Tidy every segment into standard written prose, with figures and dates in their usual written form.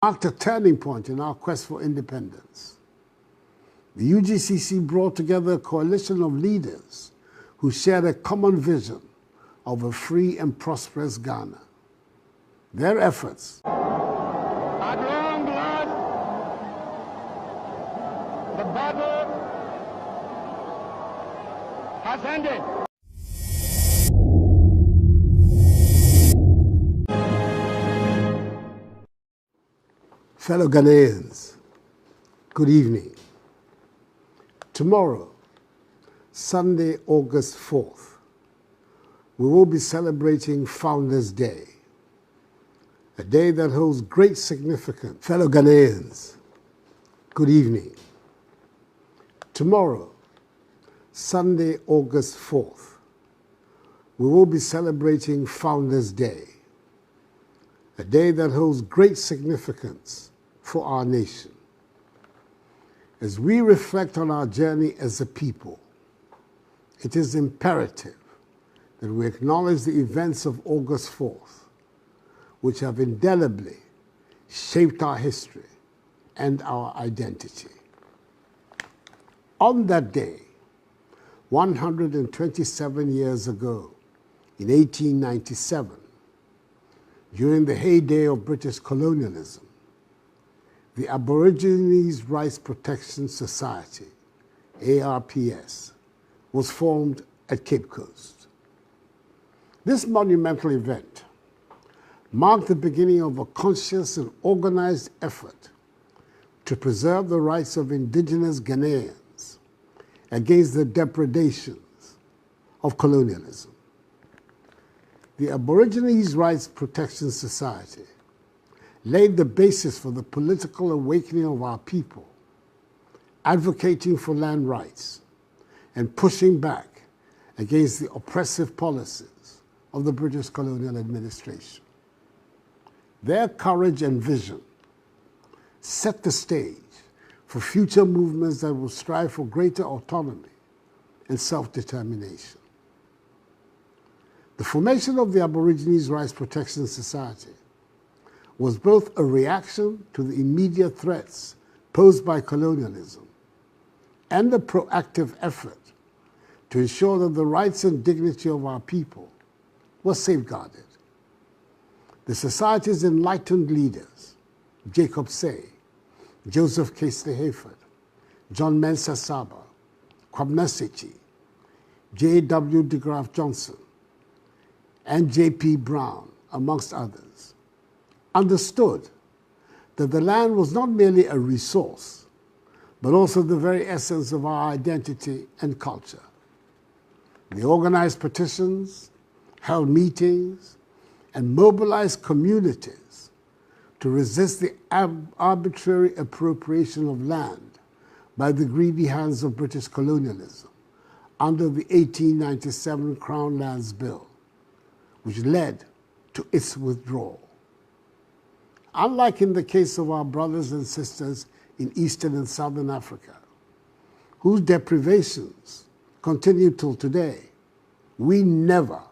marked a turning point in our quest for independence. The UGCC brought together a coalition of leaders who shared a common vision of a free and prosperous Ghana. Their efforts at long last, the battle has ended. Fellow Ghanaians, good evening. Tomorrow, Sunday, August 4th, we will be celebrating Founders' Day, a day that holds great significance. Fellow Ghanaians, good evening. Tomorrow, Sunday, August 4th, we will be celebrating Founders' Day, a day that holds great significance for our nation. As we reflect on our journey as a people, it is imperative that we acknowledge the events of August 4th, which have indelibly shaped our history and our identity. On that day, 127 years ago, in 1897, during the heyday of British colonialism, the Aborigines Rights Protection Society, ARPS, was formed at Cape Coast. This monumental event marked the beginning of a conscious and organized effort to preserve the rights of indigenous Ghanaians against the depredations of colonialism. The Aborigines Rights Protection Society laid the basis for the political awakening of our people, advocating for land rights and pushing back against the oppressive policies of the British colonial administration. Their courage and vision set the stage for future movements that will strive for greater autonomy and self-determination. The formation of the Aborigines Rights Protection Society was both a reaction to the immediate threats posed by colonialism and a proactive effort to ensure that the rights and dignity of our people were safeguarded. The Society's enlightened leaders, Jacob Say, Joseph Casely Hayford, John Mensah Saba, Kwame Sechi, J.W. de Graaf Johnson, and J.P. Brown, amongst others, understood that the land was not merely a resource, but also the very essence of our identity and culture. They organized petitions, held meetings, and mobilized communities to resist the arbitrary appropriation of land by the greedy hands of British colonialism under the 1897 Crown Lands Bill, which led to its withdrawal. Unlike in the case of our brothers and sisters in Eastern and Southern Africa, whose deprivations continue till today, we never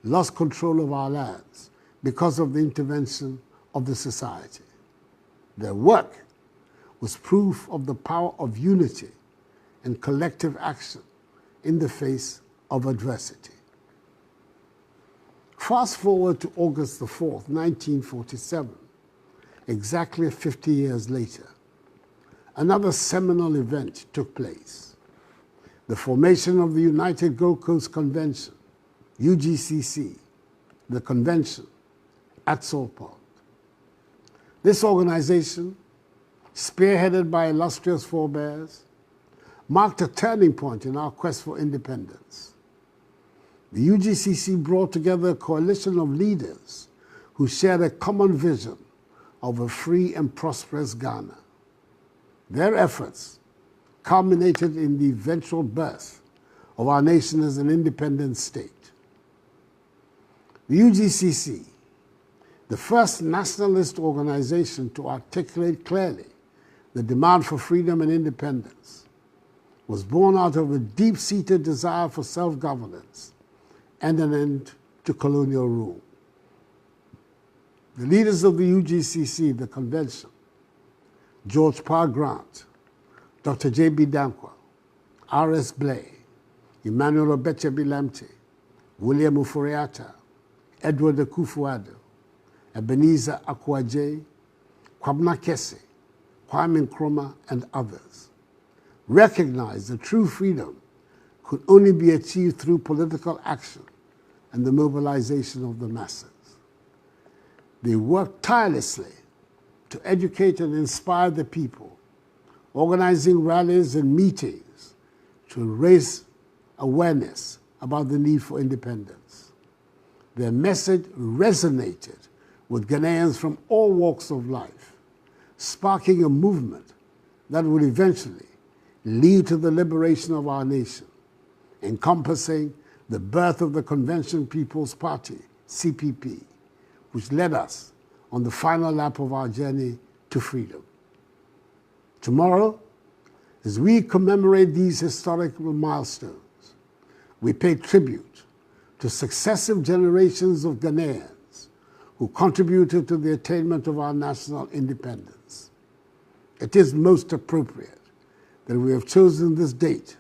lost control of our lands because of the intervention of the Society. Their work was proof of the power of unity and collective action in the face of adversity. Fast forward to August the 4th, 1947, exactly 50 years later, another seminal event took place. The formation of the United Gold Coast Convention, UGCC, the convention at Saltpond. This organization, spearheaded by illustrious forebears, marked a turning point in our quest for independence. The UGCC brought together a coalition of leaders who shared a common vision of a free and prosperous Ghana. Their efforts culminated in the eventual birth of our nation as an independent state. The UGCC, the first nationalist organization to articulate clearly the demand for freedom and independence, was born out of a deep-seated desire for self-governance and an end to colonial rule. The leaders of the UGCC, the convention, George Parr Grant, Dr. J.B. Dankwa, R.S. Blay, Emmanuel Obeche-Bilamte, William Ufuriata, Edward Akufo-Addo, Ebenezer Akwaje, Kwame Kese, Kwame Nkrumah, and others recognized that true freedom could only be achieved through political action and the mobilization of the masses. They worked tirelessly to educate and inspire the people, organizing rallies and meetings to raise awareness about the need for independence. Their message resonated with Ghanaians from all walks of life, sparking a movement that would eventually lead to the liberation of our nation, encompassing the birth of the Convention People's Party, CPP, which led us on the final lap of our journey to freedom. Tomorrow, as we commemorate these historical milestones, we pay tribute to successive generations of Ghanaians who contributed to the attainment of our national independence. It is most appropriate that we have chosen this date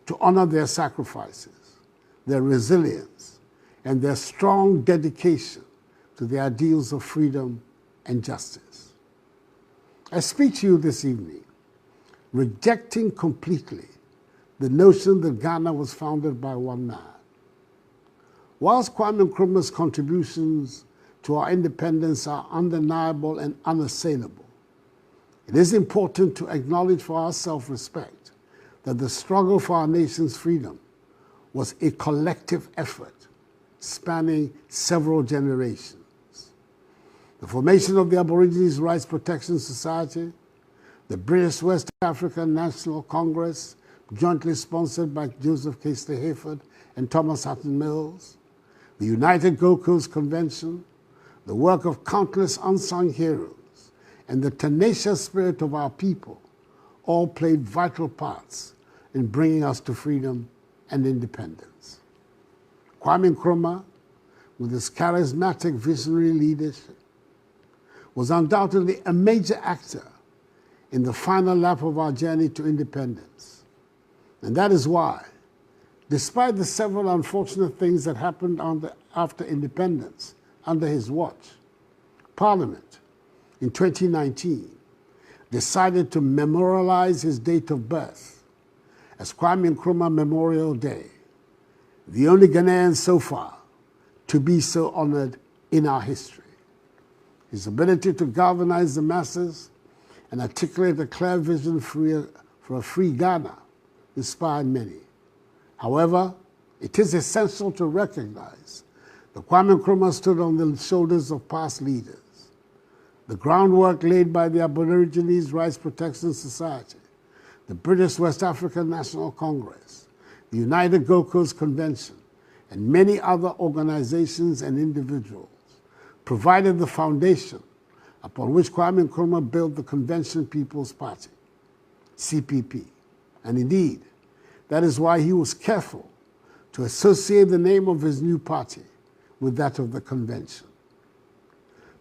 to honor their sacrifices, their resilience, and their strong dedication to the ideals of freedom and justice. I speak to you this evening, rejecting completely the notion that Ghana was founded by one man. Whilst Kwame Nkrumah's contributions to our independence are undeniable and unassailable, it is important to acknowledge for our self-respect that the struggle for our nation's freedom was a collective effort spanning several generations. The formation of the Aborigines Rights Protection Society, the British West African National Congress, jointly sponsored by Joseph Casely Hayford and Thomas Hatton Mills, the United Gold Coast Convention, the work of countless unsung heroes, and the tenacious spirit of our people all played vital parts in bringing us to freedom and independence. Kwame Nkrumah, with his charismatic visionary leadership, was undoubtedly a major actor in the final lap of our journey to independence. And that is why, despite the several unfortunate things that happened after independence under his watch, Parliament in 2019 decided to memorialize his date of birth as Kwame Nkrumah Memorial Day, the only Ghanaian so far to be so honored in our history. His ability to galvanize the masses and articulate a clear vision for a free Ghana inspired many. However, it is essential to recognize that Kwame Nkrumah stood on the shoulders of past leaders. The groundwork laid by the Aborigines Rights Protection Society, the British West African National Congress, the United Gold Coast Convention, and many other organizations and individuals provided the foundation upon which Kwame Nkrumah built the Convention People's Party, CPP. And indeed, that is why he was careful to associate the name of his new party with that of the convention.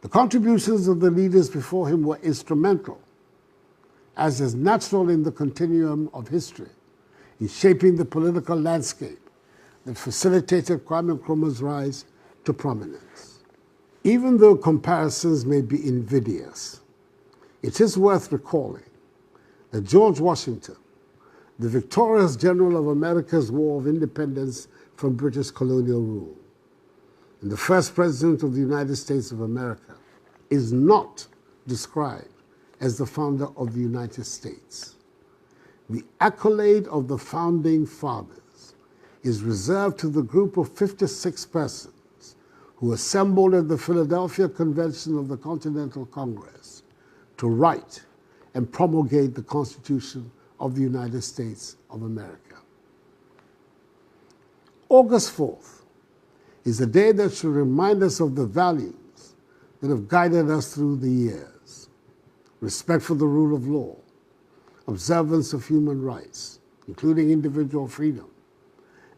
The contributions of the leaders before him were instrumental, as is natural in the continuum of history, in shaping the political landscape that facilitated Kwame Nkrumah's rise to prominence. Even though comparisons may be invidious, it is worth recalling that George Washington, the victorious general of America's War of Independence from British colonial rule, and the first president of the United States of America, is not described as the founder of the United States. The accolade of the founding fathers is reserved to the group of 56 persons who assembled at the Philadelphia Convention of the Continental Congress to write and promulgate the Constitution of the United States of America. August 4th is a day that should remind us of the values that have guided us through the years: respect for the rule of law, observance of human rights, including individual freedom,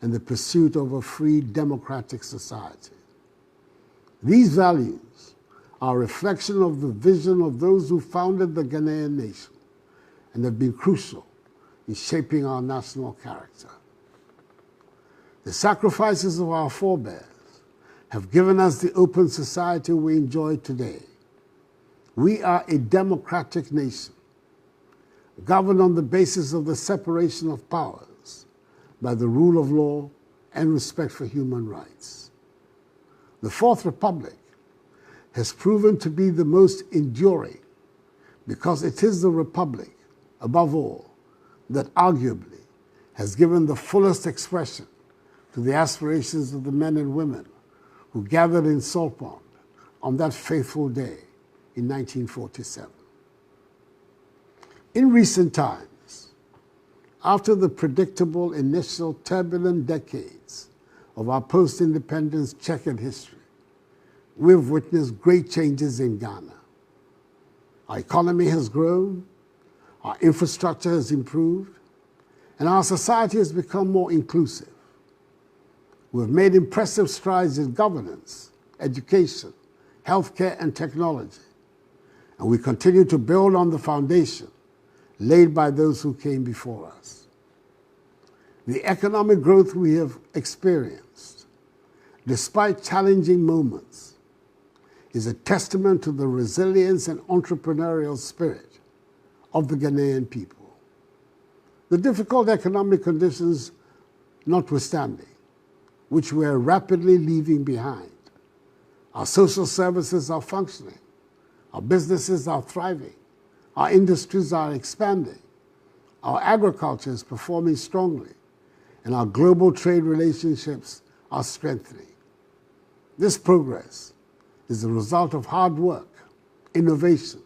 and the pursuit of a free democratic society. These values are a reflection of the vision of those who founded the Ghanaian nation and have been crucial in shaping our national character. The sacrifices of our forebears have given us the open society we enjoy today. We are a democratic nation, governed on the basis of the separation of powers by the rule of law and respect for human rights. The Fourth Republic has proven to be the most enduring because it is the republic, above all, that arguably has given the fullest expression to the aspirations of the men and women who gathered in Salt Pond on that faithful day in 1947. In recent times, after the predictable initial turbulent decades of our post-independence checkered history, we've witnessed great changes in Ghana. Our economy has grown, our infrastructure has improved, and our society has become more inclusive. We've made impressive strides in governance, education, healthcare, and technology, and we continue to build on the foundation laid by those who came before us. The economic growth we have experienced, despite challenging moments, is a testament to the resilience and entrepreneurial spirit of the Ghanaian people. The difficult economic conditions notwithstanding, which we are rapidly leaving behind, our social services are functioning, our businesses are thriving, our industries are expanding, our agriculture is performing strongly, and our global trade relationships are strengthening. This progress is the result of hard work, innovation,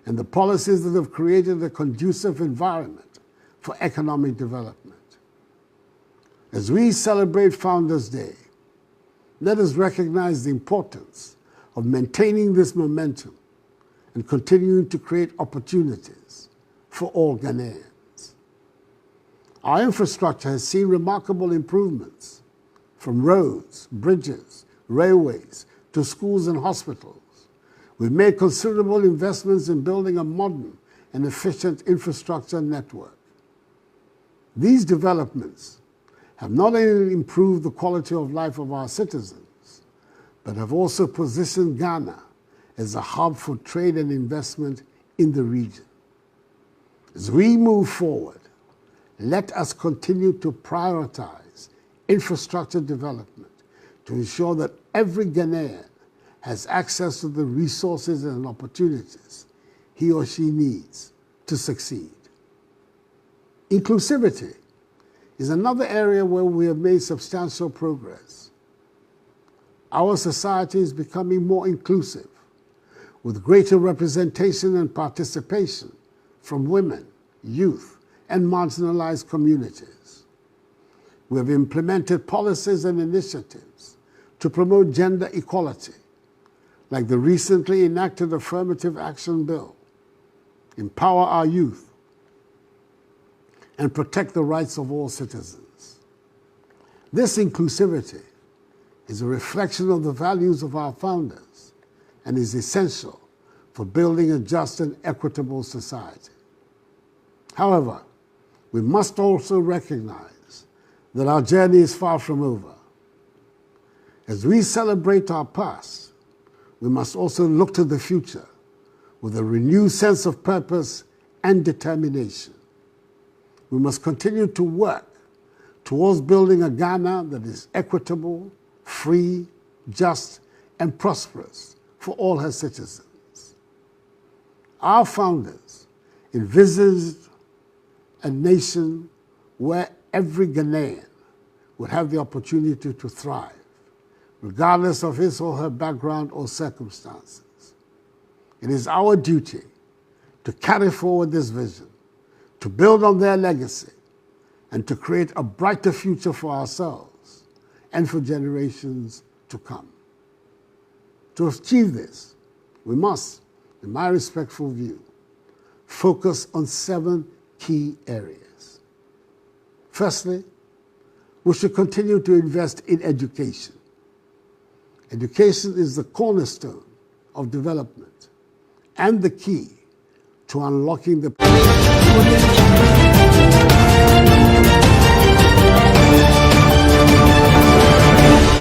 and the policies that have created a conducive environment for economic development. As we celebrate Founders' Day, let us recognize the importance of maintaining this momentum and continuing to create opportunities for all Ghanaians. Our infrastructure has seen remarkable improvements, from roads, bridges, railways, to schools and hospitals. We've made considerable investments in building a modern and efficient infrastructure network. These developments have not only improved the quality of life of our citizens, but have also positioned Ghana as a hub for trade and investment in the region. As we move forward, let us continue to prioritize infrastructure development to ensure that every Ghanaian has access to the resources and opportunities he or she needs to succeed. Inclusivity is another area where we have made substantial progress. Our society is becoming more inclusive, with greater representation and participation from women, youth, and marginalized communities. We have implemented policies and initiatives to promote gender equality, like the recently enacted Affirmative Action Bill, empower our youth, and protect the rights of all citizens. This inclusivity is a reflection of the values of our founders and is essential for building a just and equitable society. However, we must also recognize that our journey is far from over. As we celebrate our past, we must also look to the future with a renewed sense of purpose and determination. We must continue to work towards building a Ghana that is equitable, free, just, and prosperous for all her citizens. Our founders envisaged a nation where every Ghanaian would have the opportunity to thrive, regardless of his or her background or circumstances. It is our duty to carry forward this vision, to build on their legacy, and to create a brighter future for ourselves and for generations to come. To achieve this, we must, in my respectful view, focus on 7 key areas. Firstly, we should continue to invest in education. Education is the cornerstone of development and the key to unlocking the